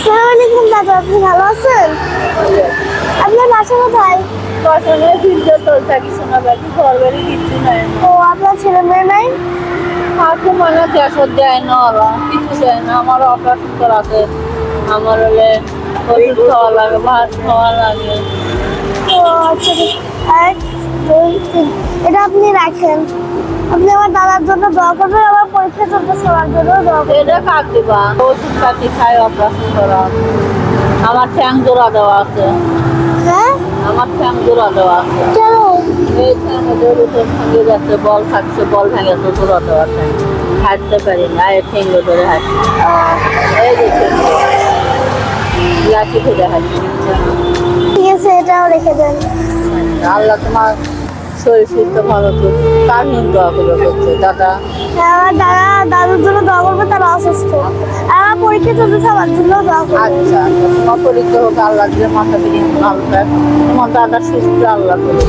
আসসালামু আলাইকুম দাদা, আপনি ভালো আছেন? আপনার বাসা কোথায়? ও, আপনার ছেলে মেয়ে নাই? আমার অপারেশন করাতে আমার হলে ওষুধ খাওয়া লাগে, ভাত খাওয়া লাগে। ও আচ্ছা, এক দুই তিন, এটা আপনি রাখেন। আপনি আমার দাদার জন্য দোয়া করবেন, আমার পরীক্ষা চলতেছে আমার জন্য দোয়া করবেন। এটা কাক দিবা, ওষুধ পাতি খাই অপারেশন করা। আমার ঠ্যাং জোড়া দেওয়া আছে, হ্যাঁ, আমার ঠ্যাং জোড়া দেওয়া আছে। কেন? এই ঠ্যাঙে দড়িতে ভেঙে যাচ্ছে, বল থাকছে, বল ভেঙেছে, জোড়া দেওয়া ঠ্যাং। হাঁটতে পারি না, এই ঠেঙ্গে ধরে হাঁটছি। এই দেখছে লাঠি ধরে হাঁটছি। ঠিক আছে, এটাও রেখে দেন। আল্লাহ তোমার শরীর সুস্থ ভালো তো। কার নিন দোয়া করে করছে দাদা? হ্যাঁ, আমার দাদুর জন্য দোয়া করবেন, তারা অসুস্থ। আর আমার পরীক্ষা চলতেছে, আমার জন্য দোয়া করবেন। আচ্ছা, তোমার পরীক্ষা হোক, আল্লাহ দিয়ে মাথা পিড়িয়ে ভালো থাক। তোমার দাদা সুস্থ আল্লাহ করে।